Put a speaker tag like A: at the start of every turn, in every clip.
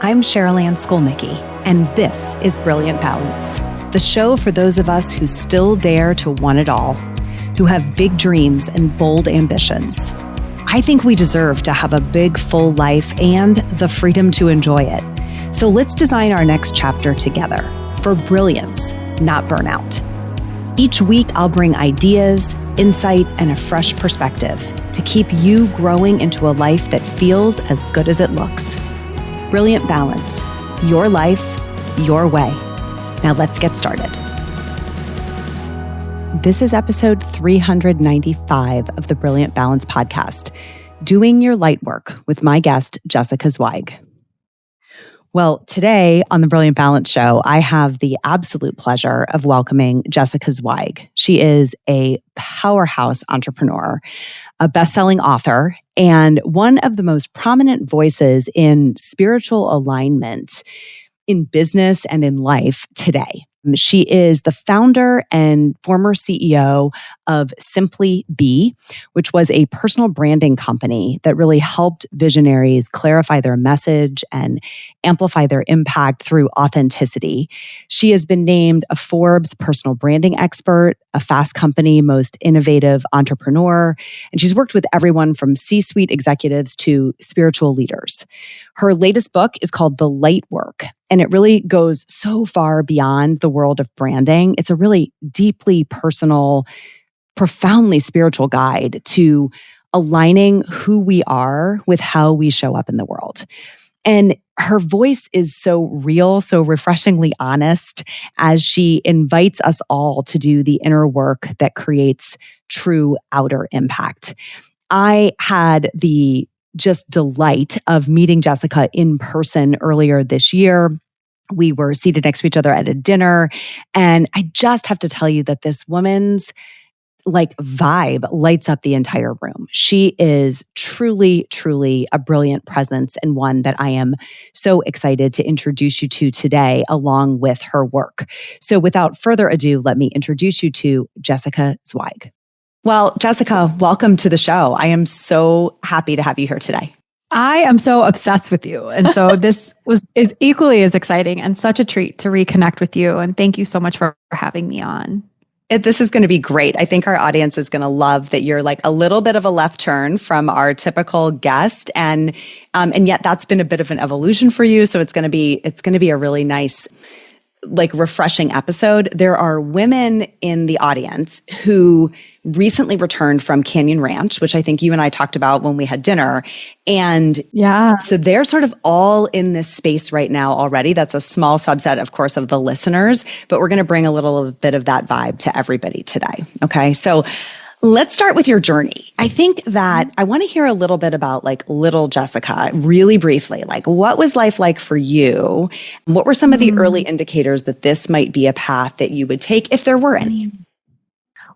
A: I'm Cheryl Ann Skolnicki, and this is Brilliant Balance, the show for those of us who still dare to want it all, who have big dreams and bold ambitions. I think we deserve to have a big, full life and the freedom to enjoy it. So let's design our next chapter together for brilliance, not burnout. Each week, I'll bring ideas, insight, and a fresh perspective to keep you growing into a life that feels as good as it looks. Brilliant Balance, your life, your way. Now let's get started. This is episode 395 of the Brilliant Balance podcast, Doing Your Light Work with my guest, Jessica Zweig. Well, today on the Brilliant Balance show, I have the absolute pleasure of welcoming Jessica Zweig. She is a powerhouse entrepreneur, a best-selling author, and one of the most prominent voices in spiritual alignment in business and in life today. She is the founder and former CEO of Simply Be, which was a personal branding company that really helped visionaries clarify their message and amplify their impact through authenticity. She has been named a Forbes personal branding expert, a Fast Company most innovative entrepreneur, and she's worked with everyone from C-suite executives to spiritual leaders. Her latest book is called The Light Work, and it really goes so far beyond the world of branding. It's a really deeply personal, profoundly spiritual guide to aligning who we are with how we show up in the world. And her voice is so real, so refreshingly honest as she invites us all to do the inner work that creates true outer impact. I had the just delight of meeting Jessica in person earlier this year. We were seated next to each other at a dinner. And I just have to tell you that this woman's vibe lights up the entire room. She is truly, truly a brilliant presence and one that I am so excited to introduce you to today along with her work. So without further ado, let me introduce you to Jessica Zweig. Well, Jessica, welcome to the show. I am so happy to have you here today.
B: I am so obsessed with you. And so this is equally as exciting and such a treat to reconnect with you. And thank you so much for having me on.
A: This is going to be great. I think our audience is going to love that you're like a little bit of a left turn from our typical guest. And yet that's been a bit of an evolution for you. So it's going to be a really nice, refreshing episode. There are women in the audience who recently returned from Canyon Ranch, which I think you and I talked about when we had dinner. And so they're sort of all in this space right now already. That's a small subset, of course, of the listeners, but we're going to bring a little bit of that vibe to everybody today. Okay. So let's start with your journey. I think that I want to hear a little bit about little Jessica, really briefly. What was life like for you? What were some of the early indicators that this might be a path that you would take if there were any?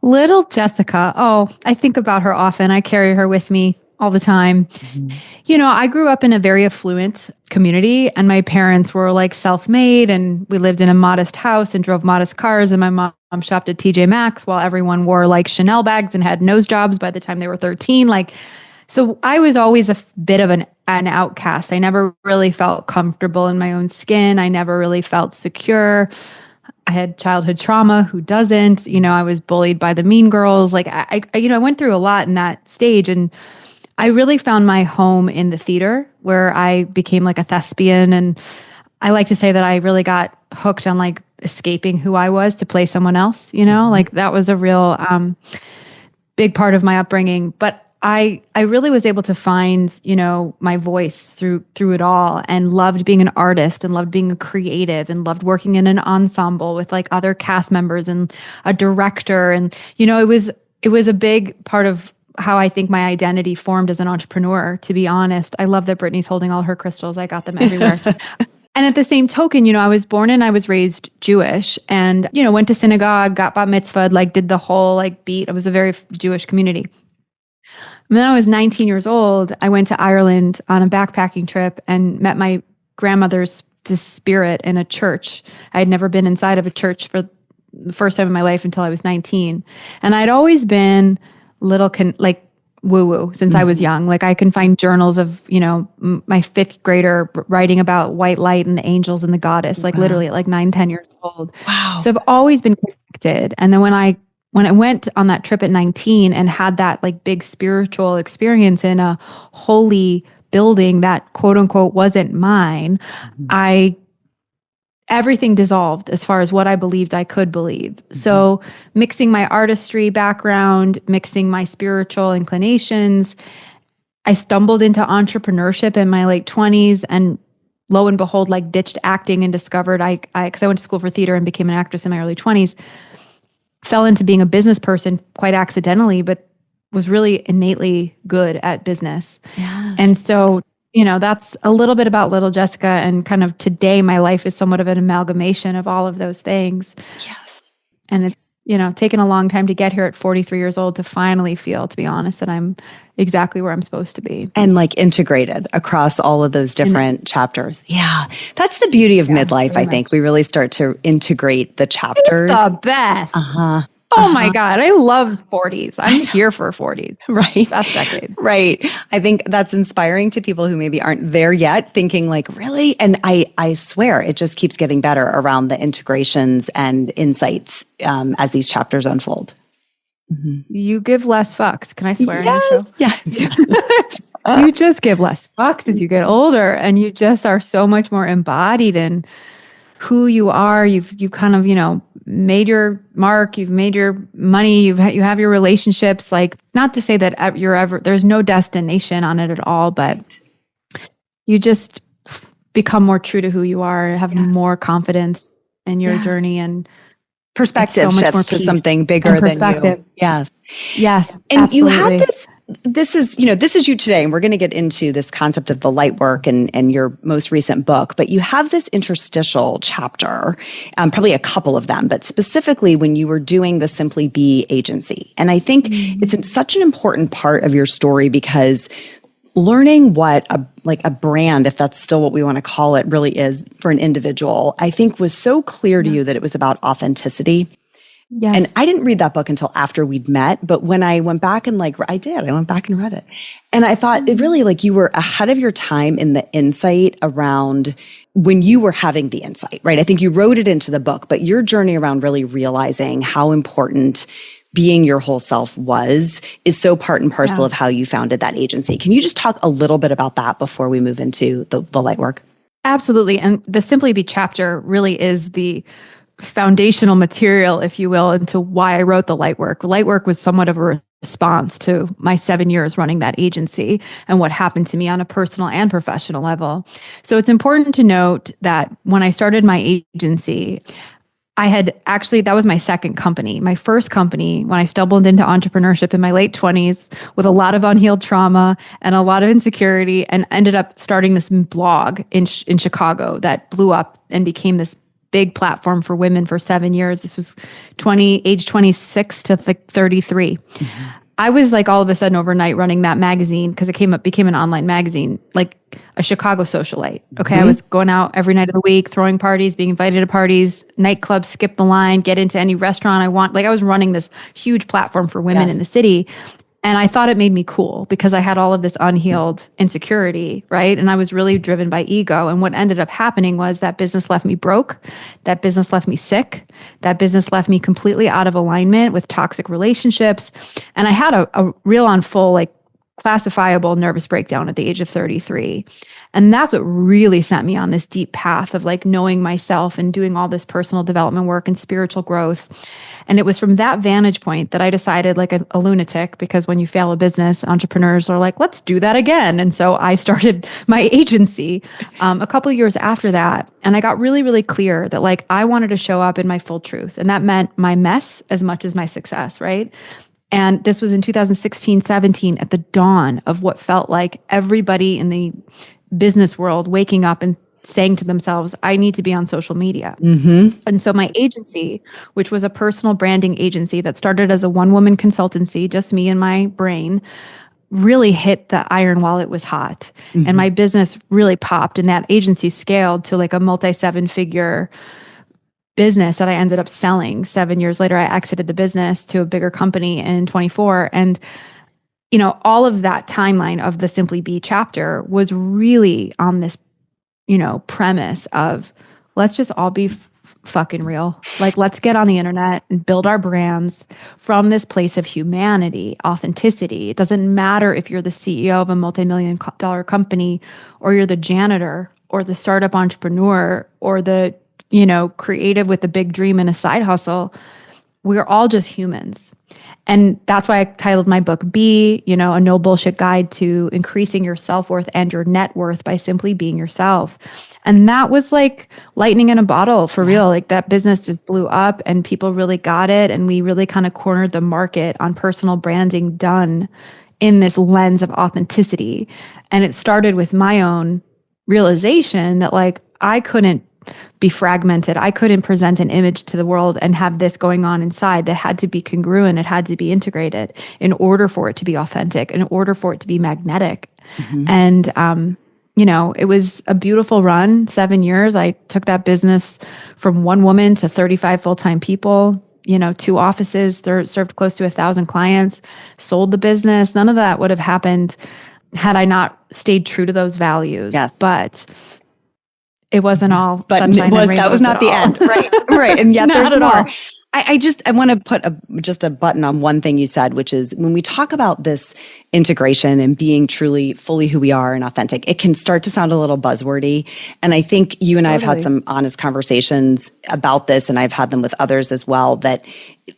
B: Little Jessica. Oh, I think about her often. I carry her with me all the time. Mm-hmm. You know, I grew up in a very affluent community and my parents were self-made and we lived in a modest house and drove modest cars and my mom shopped at TJ Maxx while everyone wore Chanel bags and had nose jobs by the time they were 13. So I was always a bit of an outcast. I never really felt comfortable in my own skin. I never really felt secure. I had childhood trauma. Who doesn't? I was bullied by the mean girls. I went through a lot in that stage, and I really found my home in the theater, where I became a thespian. And I like to say that I really got hooked on escaping who I was to play someone else. That was a real big part of my upbringing. But I really was able to find, my voice through it all, and loved being an artist and loved being a creative and loved working in an ensemble with other cast members and a director. And, it was a big part of how I think my identity formed as an entrepreneur, to be honest. I love that Brittany's holding all her crystals. I got them everywhere. And at the same token, I was born and I was raised Jewish and, went to synagogue, got bat mitzvahed, did the whole beat. It was a very Jewish community. When I was 19 years old, I went to Ireland on a backpacking trip and met my grandmother's spirit in a church. I had never been inside of a church for the first time in my life until I was 19. And I'd always been woo-woo since I was young. Like I can find journals of, my fifth grader writing about white light and the angels and the goddess, like literally at like 9, 10 years old.
A: Wow.
B: So I've always been connected. And then when I went on that trip at 19 and had that like big spiritual experience in a holy building that quote unquote wasn't mine, everything dissolved as far as what I believed I could believe. So mixing my artistry background, mixing my spiritual inclinations, I stumbled into entrepreneurship in my late 20s and lo and behold, like ditched acting and discovered because I went to school for theater and became an actress in my early 20s, fell into being a business person quite accidentally, but was really innately good at business.
A: Yes.
B: And so that's a little bit about little Jessica, and kind of today my life is somewhat of an amalgamation of all of those things.
A: Yes.
B: And it's, taken a long time to get here at 43 years old to finally feel, to be honest, that I'm exactly where I'm supposed to be.
A: And like integrated across all of those different chapters. Yeah. That's the beauty of midlife, I think. We really start to integrate the chapters.
B: It's the best. Oh my God. I love 40s. I'm here for 40s.
A: Right.
B: Best decade.
A: Right. I think that's inspiring to people who maybe aren't there yet, thinking like, really? And I swear it just keeps getting better around the integrations and insights as these chapters unfold.
B: You give less fucks. Can I swear on
A: Yes.
B: your show? Yeah. You just give less fucks as you get older, and you just are so much more embodied in who you are. You kind of, made your mark, you've made your money, you have your relationships. Like, not to say that there's no destination on it at all, but you just become more true to who you are, have more confidence in your journey, and
A: perspective
B: so
A: shifts to something bigger than you. Yes.
B: Yes.
A: And
B: absolutely.
A: you had this is you today, and we're going to get into this concept of the light work and your most recent book, but you have this interstitial chapter, probably a couple of them, but specifically when you were doing the Simply Be agency. And I think it's such an important part of your story, because learning what a brand, if that's still what we want to call it, really is for an individual, I think was so clear to you that it was about authenticity.
B: Yes.
A: And I didn't read that book until after we'd met, but when I went back and I went back and read it. And I thought it really, like, you were ahead of your time in the insight around when you were having the insight, right? I think you wrote it into the book, but your journey around really realizing how important being your whole self is so part and parcel of how you founded that agency. Can you just talk a little bit about that before we move into the light work?
B: Absolutely. And the Simply Be chapter really is the foundational material, if you will, into why I wrote the light work. Light work was somewhat of a response to my 7 years running that agency and what happened to me on a personal and professional level. So it's important to note that when I started my agency, that was my second company. My first company, when I stumbled into entrepreneurship in my late 20s with a lot of unhealed trauma and a lot of insecurity, and ended up starting this blog in Chicago that blew up and became this big platform for women for 7 years. This was age 26 to 33. I was like all of a sudden overnight running that magazine, because it became an online magazine, like a Chicago socialite. Okay. I was going out every night of the week, throwing parties, being invited to parties, nightclubs, skip the line, get into any restaurant I want. Like, I was running this huge platform for women in the city. And I thought it made me cool because I had all of this unhealed insecurity, right? And I was really driven by ego. And what ended up happening was that business left me broke. That business left me sick. That business left me completely out of alignment with toxic relationships. And I had a real on full, like, classifiable nervous breakdown at the age of 33. And that's what really sent me on this deep path of like knowing myself and doing all this personal development work and spiritual growth. And it was from that vantage point that I decided, like a lunatic, because when you fail a business, entrepreneurs are like, let's do that again. And so I started my agency a couple of years after that. And I got really, really clear that like I wanted to show up in my full truth. And that meant my mess as much as my success, right? And this was in 2016, 17, at the dawn of what felt like everybody in the business world waking up and saying to themselves, I need to be on social media. And so my agency, which was a personal branding agency that started as a one-woman consultancy, just me and my brain, really hit the iron while it was hot. And my business really popped, and that agency scaled to like a multi-7-figure business that I ended up selling. 7 years later, I exited the business to a bigger company in 24. And all of that timeline of the Simply Be chapter was really on this, premise of let's just all be fucking real. Like, let's get on the internet and build our brands from this place of humanity, authenticity. It doesn't matter if you're the CEO of a multi-million-dollar company, or you're the janitor, or the startup entrepreneur, or the, creative with a big dream and a side hustle. We're all just humans. And that's why I titled my book, Be, a no bullshit guide to increasing your self-worth and your net worth by simply being yourself. And that was like lightning in a bottle for real. Like, that business just blew up and people really got it. And we really kind of cornered the market on personal branding done in this lens of authenticity. And it started with my own realization that like, I couldn't be fragmented. I couldn't present an image to the world and have this going on inside. That had to be congruent. It had to be integrated in order for it to be authentic, in order for it to be magnetic. And, it was a beautiful run, 7 years. I took that business from one woman to 35 full-time people, 2 offices, served close to 1,000 clients, sold the business. None of that would have happened had I not stayed true to those values.
A: Yes.
B: But it wasn't all sunshine and rainbows.
A: That was not the end. Right. And yet there's more.
B: All.
A: I want to put just a button on one thing you said, which is when we talk about this integration and being truly fully who we are and authentic, it can start to sound a little buzzwordy. And I think you and I have had some honest conversations about this, and I've had them with others as well, that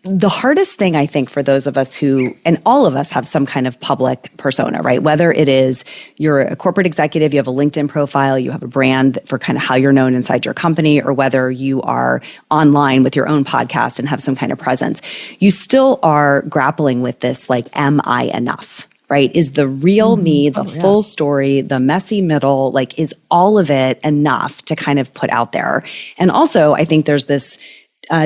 A: the hardest thing I think for those of us who, and all of us have some kind of public persona, right? Whether it is you're a corporate executive, you have a LinkedIn profile, you have a brand for kind of how you're known inside your company, or whether you are online with your own podcast and have some kind of presence, you still are grappling with this, like, am I enough? Right? Is the real me, the full story, the messy middle, like, is all of it enough to kind of put out there? And also, I think there's this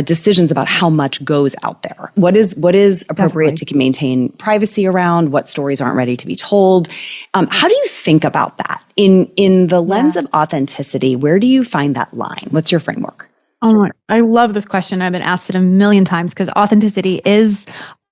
A: decisions about how much goes out there. What is appropriate to maintain privacy around? What stories aren't ready to be told? How do you think about that in the lens of authenticity? Where do you find that line? What's your framework?
B: Oh, I love this question. I've been asked it a million times because authenticity is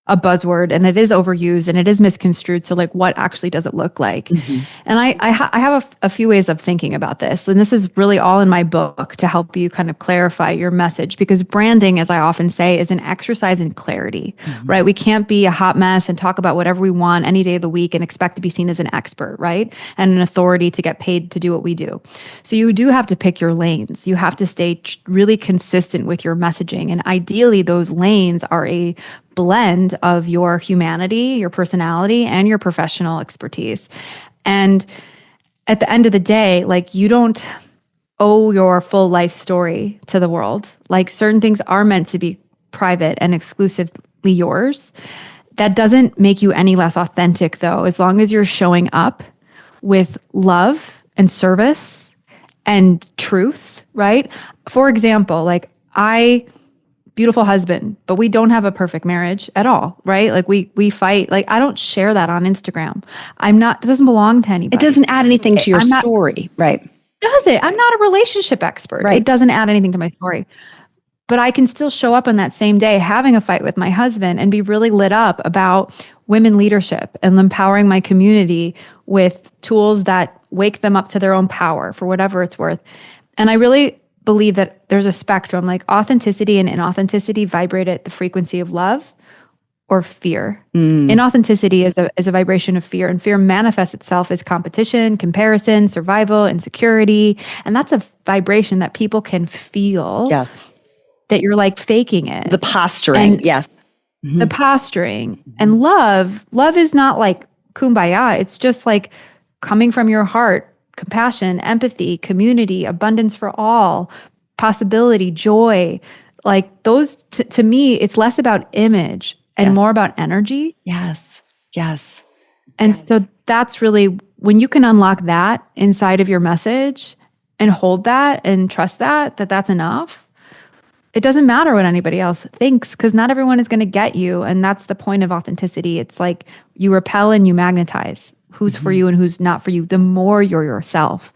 B: a buzzword and it is overused and it is misconstrued. So like, what actually does it look like? And I have a few ways of thinking about this. And this is really all in my book to help you kind of clarify your message, because branding, as I often say, is an exercise in clarity, right? We can't be a hot mess and talk about whatever we want any day of the week and expect to be seen as an expert, right? And an authority to get paid to do what we do. So you do have to pick your lanes. You have to stay really consistent with your messaging. And ideally, those lanes are a blend of your humanity, your personality, and your professional expertise. And at the end of the day, like, you don't owe your full life story to the world. Like, certain things are meant to be private and exclusively yours. That doesn't make you any less authentic, though, as long as you're showing up with love and service and truth, right? For example, like, beautiful husband, but we don't have a perfect marriage at all, right? Like, we fight. Like, I don't share that on Instagram. It doesn't belong to anybody.
A: It doesn't add anything to your story, right?
B: Does it? I'm not a relationship expert.
A: Right.
B: It doesn't add anything to my story. But I can still show up on that same day having a fight with my husband and be really lit up about women leadership and empowering my community with tools that wake them up to their own power for whatever it's worth. And I really believe that there's a spectrum, like authenticity and inauthenticity vibrate at the frequency of love or fear. Inauthenticity is a vibration of fear, and fear manifests itself as competition, comparison, survival, insecurity. And that's a vibration that people can feel.
A: Yes.
B: That you're like faking it.
A: The posturing. Yes.
B: The posturing. And love is not like kumbaya. It's just like coming from your heart. Compassion, empathy, community, abundance for all, possibility, joy. Like, those, to me, it's less about image and more about energy.
A: Yes.
B: And so that's really, when you can unlock that inside of your message and hold that and trust that's enough, it doesn't matter what anybody else thinks, because not everyone is going to get you. And that's the point of authenticity. It's like you repel and you magnetize who's for you and who's not for you, the more you're yourself.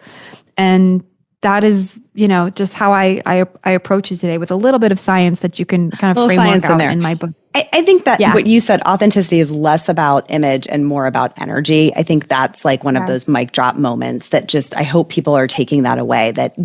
B: And that is, just how I approach it today, with a little bit of science that you can kind of framework out in my book.
A: I think that what you said, authenticity is less about image and more about energy. I think that's like one of those mic drop moments that just, I hope people are taking that away, that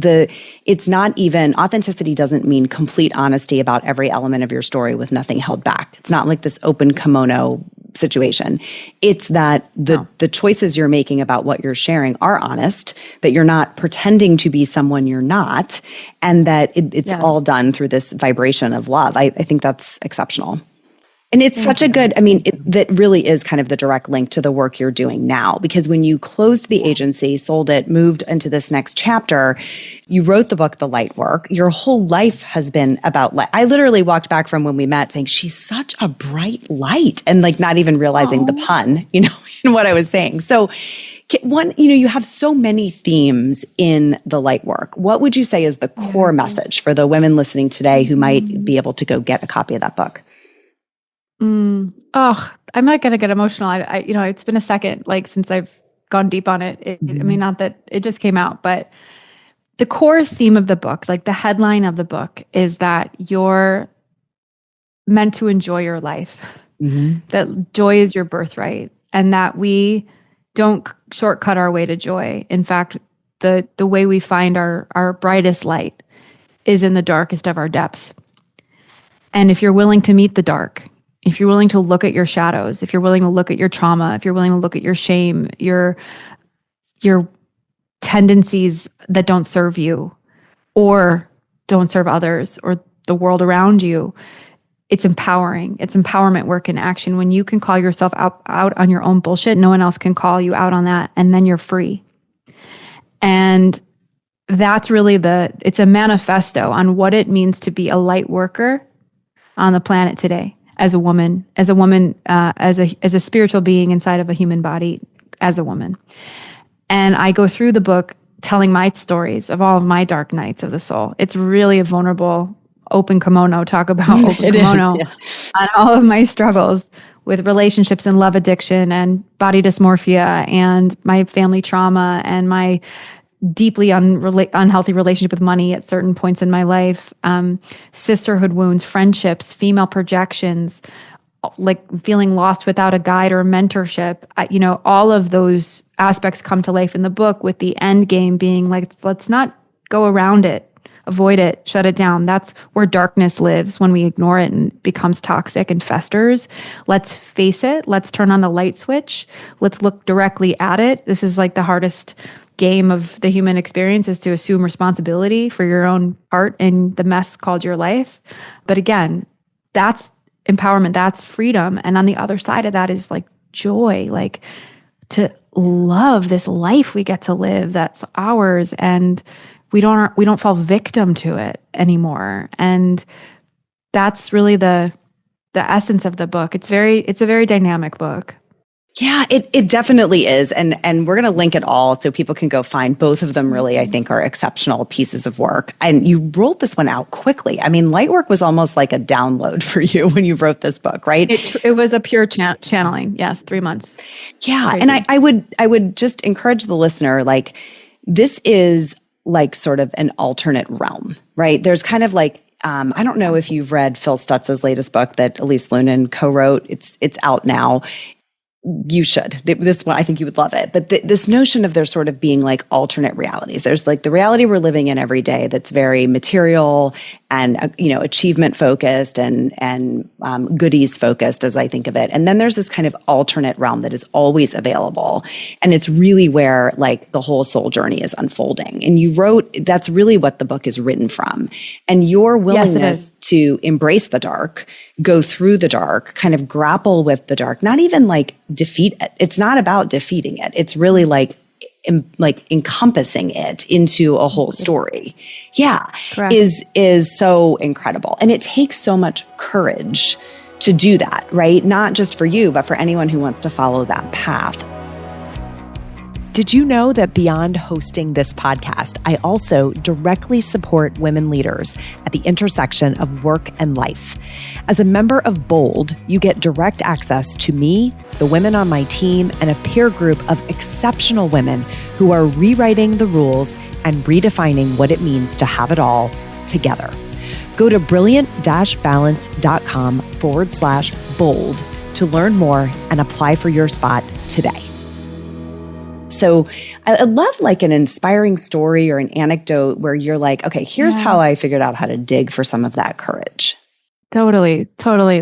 A: it's not even, authenticity doesn't mean complete honesty about every element of your story with nothing held back. It's not like this open kimono situation. It's that the choices you're making about what you're sharing are honest, that you're not pretending to be someone you're not, and that it's all done through this vibration of love. I think that's exceptional. And it's such a good, that really is kind of the direct link to the work you're doing now, because when you closed the agency, sold it, moved into this next chapter, you wrote the book, The Light Work. Your whole life has been about light. I literally walked back from when we met saying, she's such a bright light, and like not even realizing the pun, in what I was saying. So you have so many themes in The Light Work. What would you say is the core message for the women listening today who might be able to go get a copy of that book?
B: Oh, I'm not going to get emotional. I it's been a second, since I've gone deep on it. Not that it just came out, but the core theme of the book, the headline of the book, is that you're meant to enjoy your life, that joy is your birthright, and that we don't shortcut our way to joy. In fact, the way we find our brightest light is in the darkest of our depths. And if you're willing to meet the dark, if you're willing to look at your shadows, if you're willing to look at your trauma, if you're willing to look at your shame, your tendencies that don't serve you or don't serve others or the world around you, it's empowering. It's empowerment work in action. When you can call yourself out on your own bullshit, no one else can call you out on that, and then you're free. And that's really it's a manifesto on what it means to be a light worker on the planet today. As a woman, as a spiritual being inside of a human body, as a woman. And I go through the book telling my stories of all of my dark nights of the soul. It's really a vulnerable, open kimono, talk about open kimono on all of my struggles with relationships and love addiction and body dysmorphia and my family trauma and my deeply unhealthy relationship with money at certain points in my life, sisterhood wounds, friendships, female projections, feeling lost without a guide or mentorship. All of those aspects come to life in the book, with the end game being let's not go around it, avoid it, shut it down. That's where darkness lives when we ignore it and becomes toxic and festers. Let's face it. Let's turn on the light switch. Let's look directly at it. This is the hardest game of the human experience, is to assume responsibility for your own part in the mess called your life. But again, that's empowerment, that's freedom. And on the other side of that is joy, to love this life we get to live that's ours, and we don't fall victim to it anymore. And that's really the essence of the book. It's a very dynamic book.
A: Yeah, it definitely is. And we're going to link it all so people can go find both of them. Really, I think, are exceptional pieces of work. And you rolled this one out quickly. Lightwork was almost like a download for you when you wrote this book, right?
B: It was a pure channeling. Yes, 3 months.
A: Yeah. Crazy. And I would just encourage the listener, this is sort of an alternate realm, right? There's kind of I don't know if you've read Phil Stutz's latest book that Elise Lunan co-wrote. It's out now. You should. This one, I think you would love it. But this notion of there sort of being alternate realities. There's the reality we're living in every day that's very material and achievement focused and goodies focused, as I think of it. And then there's this kind of alternate realm that is always available, and it's really where the whole soul journey is unfolding. And you wrote, that's really what the book is written from. And your willingness to embrace the dark, go through the dark, kind of grapple with the dark, not even defeat it. It's not about defeating it. It's really encompassing it into a whole story. Yeah. Correct. Is so incredible. And it takes so much courage to do that, right? Not just for you, but for anyone who wants to follow that path. Did you know that beyond hosting this podcast, I also directly support women leaders at the intersection of work and life? As a member of BOLD, you get direct access to me, the women on my team, and a peer group of exceptional women who are rewriting the rules and redefining what it means to have it all together. Go to brilliant-balance.com/bold to learn more and apply for your spot today. So I love like an inspiring story or an anecdote where you're like, okay, here's how I figured out how to dig for some of that courage.
B: Totally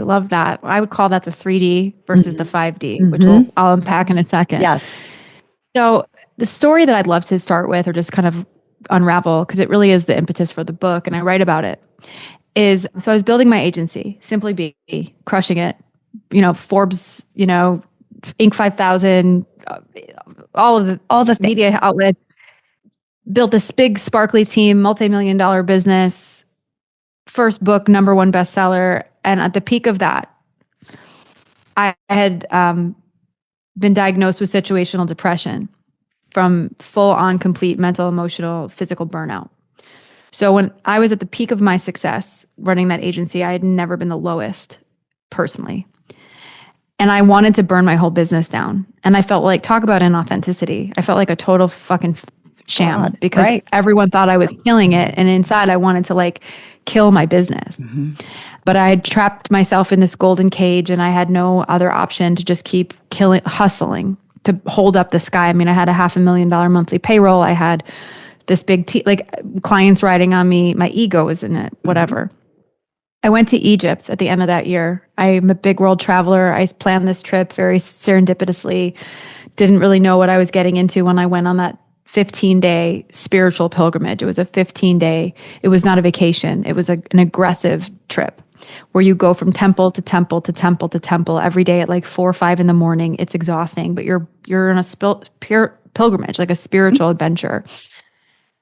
B: love that. I would call that the 3D versus the 5D, which I'll unpack in a second.
A: Yes.
B: So the story that I'd love to start with, or just kind of unravel, because it really is the impetus for the book, and I write about it, is, so I was building my agency, Simply Be, crushing it, Forbes, Inc. 5000, all the media outlets, built this big sparkly team, multi-million-dollar business, first book, #1 bestseller. And at the peak of that, I had been diagnosed with situational depression from full-on complete mental, emotional, physical burnout. So when I was at the peak of my success running that agency, I had never been the lowest personally. And I wanted to burn my whole business down. And I felt like, talk about inauthenticity. I felt like a total fucking sham because everyone thought I was killing it. And inside I wanted to like kill my business. But I had trapped myself in this golden cage and I had no other option to just keep hustling to hold up the sky. I mean, I had a $500,000 monthly payroll. I had this big clients riding on me. My ego was in it, whatever. I went to Egypt at the end of that year. I'm a big world traveler. I planned this trip very serendipitously. Didn't really know what I was getting into when I went on that 15-day spiritual pilgrimage. It was a 15-day, it was not a vacation. It was an aggressive trip where you go from temple to temple to temple to temple every day at like 4 or 5 in the morning. It's exhausting, but you're on a pure pilgrimage, like a spiritual adventure.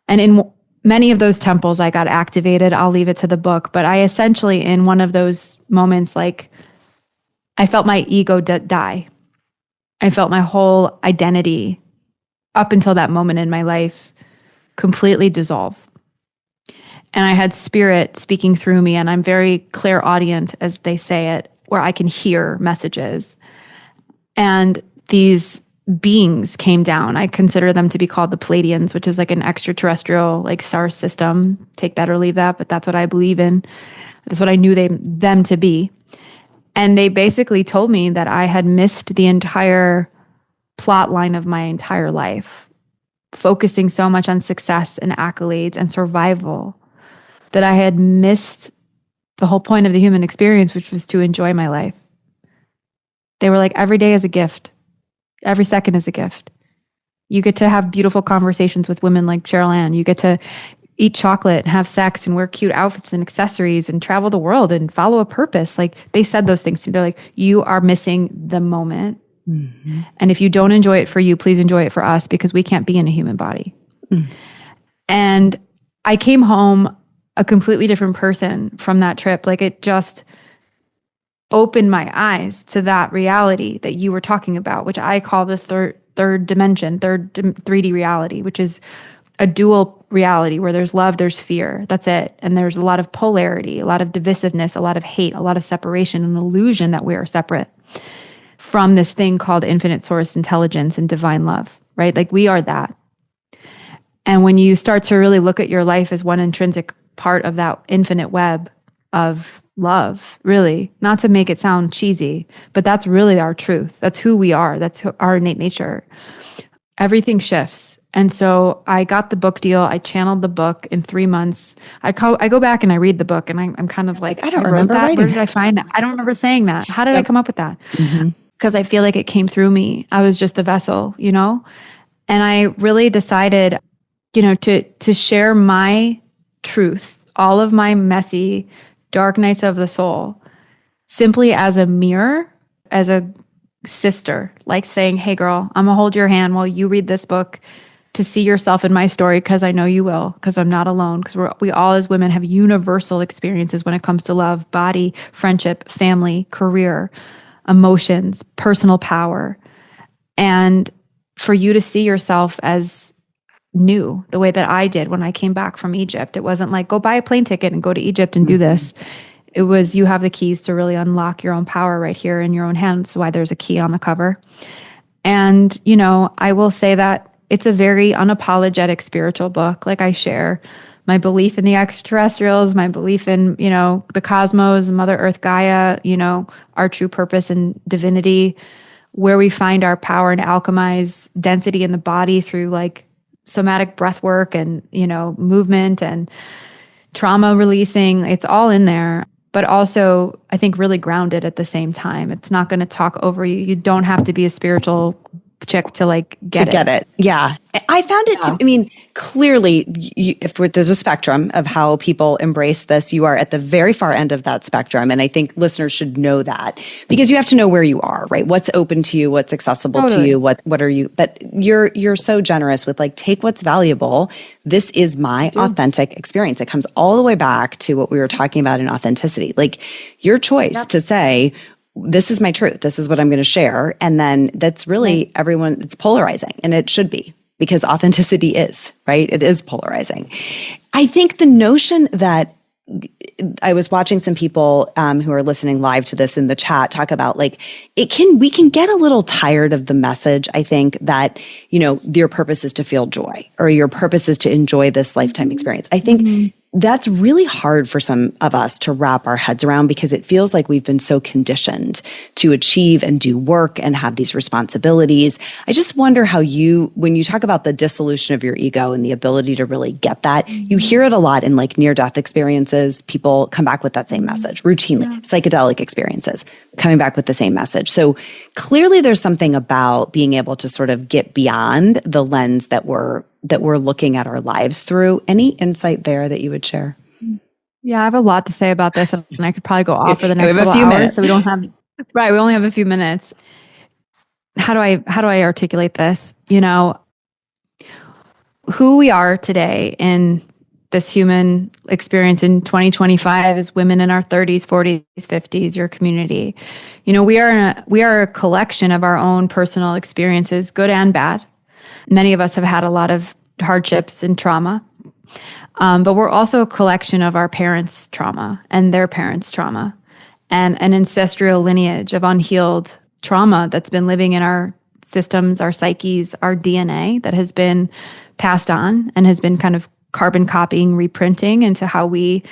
B: And in many of those temples, I got activated. I'll leave it to the book. But I essentially, in one of those moments, like I felt my ego die. I felt my whole identity up until that moment in my life completely dissolve. And I had spirit speaking through me, and I'm very clairaudient, as they say it, where I can hear messages. And these beings came down. I consider them to be called the Pleiadians, which is like an extraterrestrial, like star system. Take that or leave that, but that's what I believe in. That's what I knew them to be. And they basically told me that I had missed the entire plot line of my entire life, focusing so much on success and accolades and survival that I had missed the whole point of the human experience, which was to enjoy my life. They were like, every day is a gift. Every second is a gift. You get to have beautiful conversations with women like Cheryl Ann. You get to eat chocolate and have sex and wear cute outfits and accessories and travel the world and follow a purpose. Like they said those things to me. They're like, you are missing the moment. And if you don't enjoy it for you, please enjoy it for us because we can't be in a human body. And I came home a completely different person from that trip. Like it just opened my eyes to that reality that you were talking about, which I call the third dimension, 3D reality, which is a dual reality where there's love, there's fear. That's it. And there's a lot of polarity, a lot of divisiveness, a lot of hate, a lot of separation, an illusion that we are separate from this thing called infinite source intelligence and divine love, right? Like we are that. And when you start to really look at your life as one intrinsic part of that infinite web of love, really, not to make it sound cheesy, but that's really our truth. That's who we are. That's our innate nature. Everything shifts. And so I got the book deal. I channeled the book in 3 months. I go back and I read the book and I'm kind of like,
A: I don't remember that.
B: Where did I find that? I don't remember saying that. How did I come up with that? Because I feel like it came through me. I was just the vessel, And I really decided, to share my truth, all of my messy, dark nights of the soul, simply as a mirror, as a sister, like saying, hey girl, I'm gonna hold your hand while you read this book to see yourself in my story, because I know you will, because I'm not alone, because we all as women have universal experiences when it comes to love, body, friendship, family, career, emotions, personal power. And for you to see yourself as new, the way that I did when I came back from Egypt. It wasn't like, go buy a plane ticket and go to Egypt and do this. It was, you have the keys to really unlock your own power right here in your own hands. That's why there's a key on the cover. And, I will say that it's a very unapologetic spiritual book. Like I share my belief in the extraterrestrials, my belief in, the cosmos, Mother Earth, Gaia, our true purpose and divinity, where we find our power and alchemize density in the body through like somatic breath work and, movement and trauma releasing. It's all in there, but also I think really grounded at the same time. It's not going to talk over you. You don't have to be a spiritual chick to like get it.
A: Yeah. I found it to, I mean, clearly, there's a spectrum of how people embrace this, you are at the very far end of that spectrum. And I think listeners should know that because you have to know where you are, right? What's open to you, what's accessible to you, what are you, but you're so generous with like, take what's valuable. This is my authentic experience. It comes all the way back to what we were talking about in authenticity, like your choice to say, this is my truth. This is what I'm going to share. And then that's really everyone, it's polarizing and it should be because authenticity is, right? It is polarizing. I think the notion that I was watching some people who are listening live to this in the chat talk about like, we can get a little tired of the message. I think that, your purpose is to feel joy or your purpose is to enjoy this lifetime experience. I think that's really hard for some of us to wrap our heads around because it feels like we've been so conditioned to achieve and do work and have these responsibilities. I just wonder how when you talk about the dissolution of your ego and the ability to really get that, you hear it a lot in like near-death experiences. People come back with that same message routinely, psychedelic experiences, coming back with the same message. So clearly there's something about being able to sort of get beyond the lens that we're looking at our lives through. Any insight there that you would share?
B: Yeah, I have a lot to say about this, and I could probably go off for the next couple hours.
A: Minutes.
B: So we don't have we only have a few minutes. How do I articulate this? Who we are today in this human experience in 2025 as women in our 30s, 40s, 50s, your community. We are a collection of our own personal experiences, good and bad. Many of us have had a lot of hardships and trauma, but we're also a collection of our parents' trauma and their parents' trauma and an ancestral lineage of unhealed trauma that's been living in our systems, our psyches, our DNA that has been passed on and has been kind of carbon copying, reprinting into how we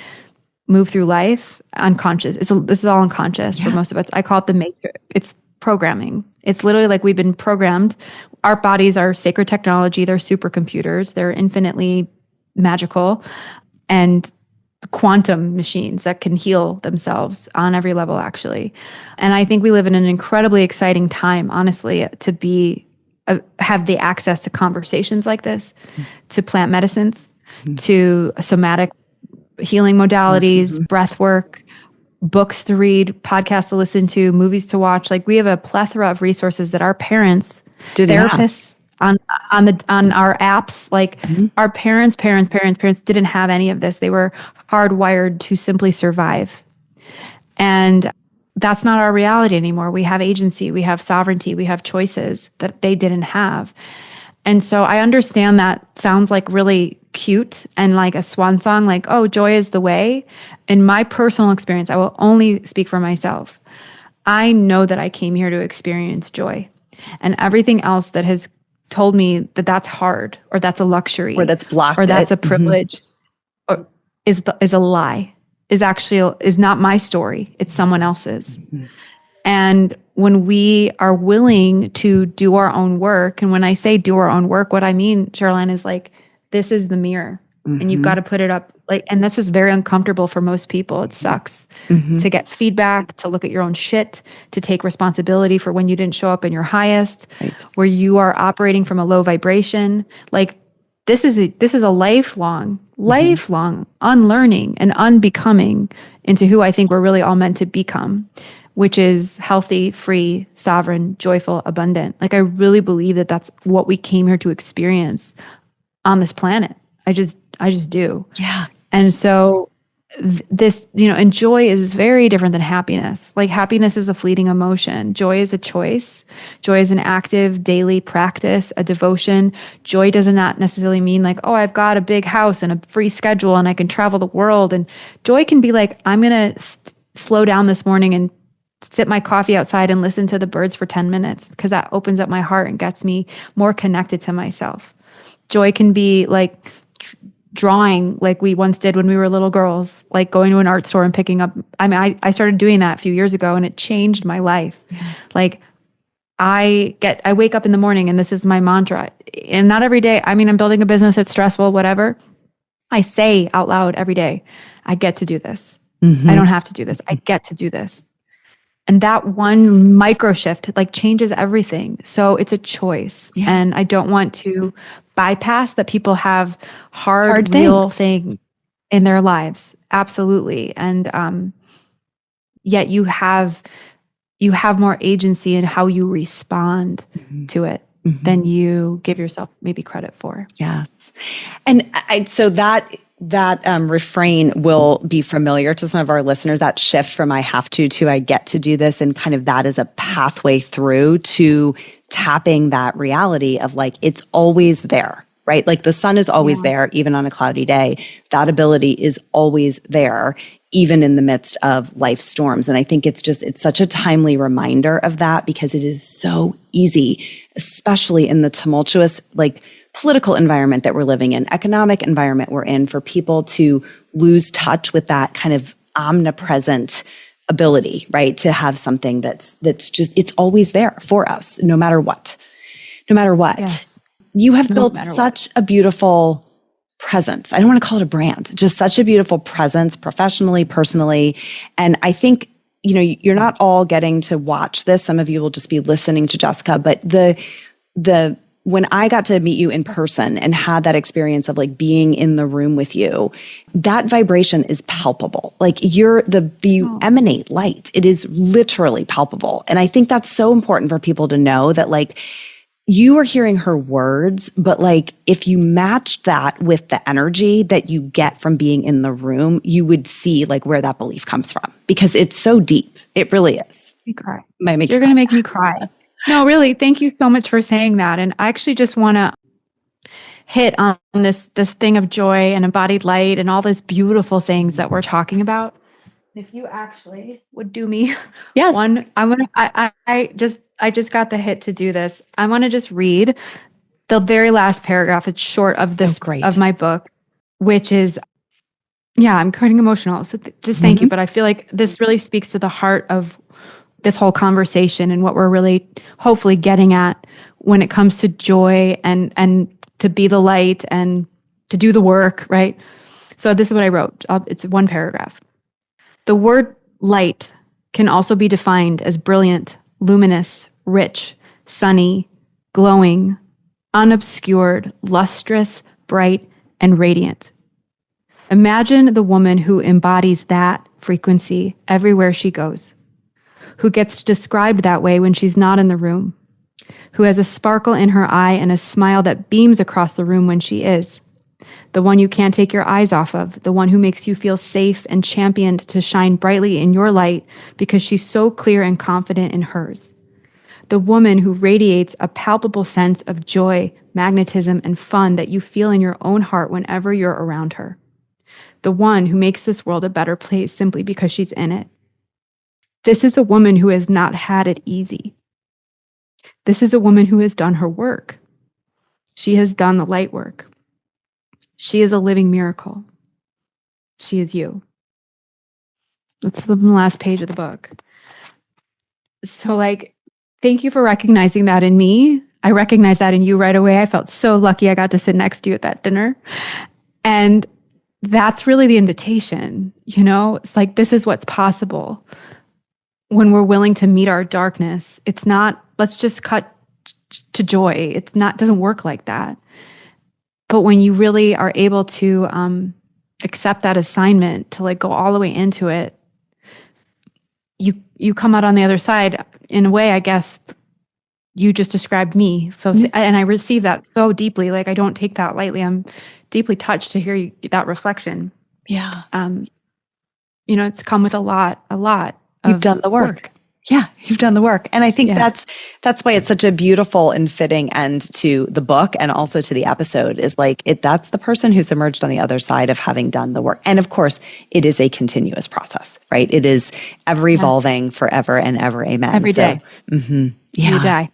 B: move through life unconscious. This is all unconscious for most of us. I call it the matrix. It's programming. It's literally like we've been programmed. Our bodies are sacred technology. They're supercomputers. They're infinitely magical and quantum machines that can heal themselves on every level, actually. And I think we live in an incredibly exciting time, honestly, to have the access to conversations like this, to plant medicines, to somatic healing modalities, breath work, books to read, podcasts to listen to, movies to watch. Like we have a plethora of resources that our parents, therapists on our apps, like our parents didn't have any of this. They were hardwired to simply survive. And that's not our reality anymore. We have agency, we have sovereignty, we have choices that they didn't have. And so I understand that sounds like really cute and like a swan song, like, oh, joy is the way. In my personal experience, I will only speak for myself. I know that I came here to experience joy. And everything else that has told me that that's hard or that's a luxury
A: or that's blocked
B: or that's a privilege or is a lie, is not my story. It's someone else's. And when we are willing to do our own work, and when I say do our own work, what I mean, Caroline, is like, this is the mirror and you've got to put it up. Like, and this is very uncomfortable for most people. It sucks to get feedback, to look at your own shit, to take responsibility for when you didn't show up in your highest, where you are operating from a low vibration. Like this is a lifelong unlearning and unbecoming into who I think we're really all meant to become, which is healthy, free, sovereign, joyful, abundant. Like I really believe that that's what we came here to experience on this planet. I just do.
A: Yeah.
B: And so this, and joy is very different than happiness. Like happiness is a fleeting emotion. Joy is a choice. Joy is an active daily practice, a devotion. Joy does not necessarily mean like, oh, I've got a big house and a free schedule and I can travel the world. And joy can be like, I'm going to slow down this morning and sip my coffee outside and listen to the birds for 10 minutes because that opens up my heart and gets me more connected to myself. Joy can be like drawing like we once did when we were little girls, like going to an art store and picking up. I started doing that a few years ago and it changed my life. Like I wake up in the morning and this is my mantra, and not every day. I mean, I'm building a business. It's stressful, whatever. I say out loud every day, I get to do this. I don't have to do this. I get to do this. And that one micro shift like changes everything. So it's a choice. Yeah. And I don't want to bypass that people have hard real thing in their lives. Absolutely. And yet you have more agency in how you respond to it than you give yourself maybe credit for.
A: Yes. And so that refrain will be familiar to some of our listeners, that shift from I have to I get to do this. And kind of that is a pathway through to tapping that reality of like, it's always there, right? Like the sun is always there, even on a cloudy day. That ability is always there, even in the midst of life storms. And I think it's such a timely reminder of that, because it is so easy, especially in the tumultuous, like political environment that we're living in, economic environment we're in, for people to lose touch with that kind of omnipresent ability, right? To have something that's just, it's always there for us, no matter what. Yes. You have built such a beautiful presence. I don't want to call it a brand, just such a beautiful presence professionally, personally. And I think, you're not all getting to watch this. Some of you will just be listening to Jessica, but when I got to meet you in person and had that experience of like being in the room with you, that vibration is palpable. Like you emanate light. It is literally palpable. And I think that's so important for people to know that like you are hearing her words, but like if you matched that with the energy that you get from being in the room, you would see like where that belief comes from, because it's so deep. It really is.
B: You cry. You're going to make me cry. No, really. Thank you so much for saying that. And I actually just want to hit on this thing of joy and embodied light and all these beautiful things that we're talking about. If you actually would do me one, I just got the hit to do this. I want to just read the very last paragraph. It's short of this of my book, which is, I'm getting emotional. So just thank you. But I feel like this really speaks to the heart of this whole conversation and what we're really hopefully getting at when it comes to joy and to be the light and to do the work, right? So this is what I wrote. It's one paragraph. The word light can also be defined as brilliant, luminous, rich, sunny, glowing, unobscured, lustrous, bright, and radiant. Imagine the woman who embodies that frequency everywhere she goes, who gets described that way when she's not in the room, who has a sparkle in her eye and a smile that beams across the room when she is, the one you can't take your eyes off of, the one who makes you feel safe and championed to shine brightly in your light because she's so clear and confident in hers, the woman who radiates a palpable sense of joy, magnetism, and fun that you feel in your own heart whenever you're around her, the one who makes this world a better place simply because she's in it. This is a woman who has not had it easy. This is a woman who has done her work. She has done the light work. She is a living miracle. She is you. That's the last page of the book. So thank you for recognizing that in me. I recognized that in you right away. I felt so lucky I got to sit next to you at that dinner. And that's really the invitation, It's like, this is what's possible when we're willing to meet our darkness. It's not, let's just cut to joy. It doesn't work like that. But when you really are able to accept that assignment, to go all the way into it, you come out on the other side in a way, I guess, you just described me. So, and I receive that so deeply. I don't take that lightly. I'm deeply touched to hear that reflection.
A: Yeah.
B: It's come with a lot.
A: You've done the work. Yeah, you've done the work. And I think that's why it's such a beautiful and fitting end to the book and also to the episode is that's the person who's emerged on the other side of having done the work. And of course, it is a continuous process, right? It is ever evolving forever and ever. Amen.
B: Every day.
A: Yeah.
B: You die.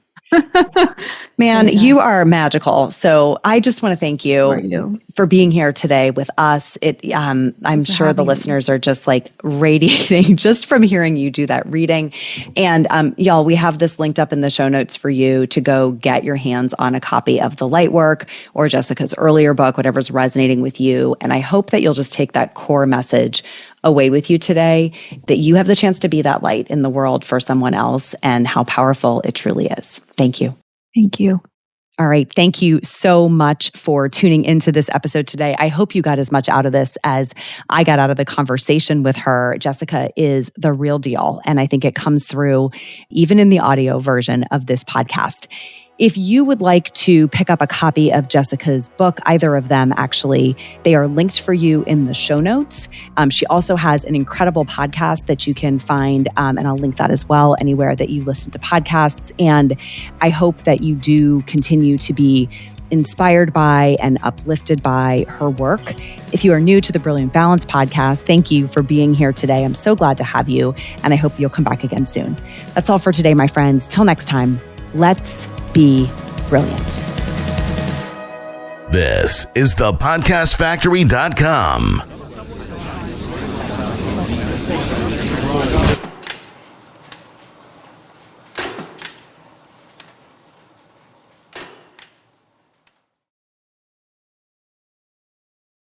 A: Man, you are magical. So I just want to thank you for being here today with us. I'm sure the listeners are just like radiating just from hearing you do that reading. And y'all, we have this linked up in the show notes for you to go get your hands on a copy of The Lightwork or Jessica's earlier book, whatever's resonating with you. And I hope that you'll just take that core message away with you today, that you have the chance to be that light in the world for someone else and how powerful it truly is. Thank you.
B: Thank you.
A: All right. Thank you so much for tuning into this episode today. I hope you got as much out of this as I got out of the conversation with her. Jessica is the real deal. And I think it comes through even in the audio version of this podcast. If you would like to pick up a copy of Jessica's book, either of them actually, they are linked for you in the show notes. She also has an incredible podcast that you can find, and I'll link that as well anywhere that you listen to podcasts. And I hope that you do continue to be inspired by and uplifted by her work. If you are new to the Brilliant Balance podcast, thank you for being here today. I'm so glad to have you, and I hope you'll come back again soon. That's all for today, my friends. Till next time, let's be brilliant.
C: This is thepodcastfactory.com.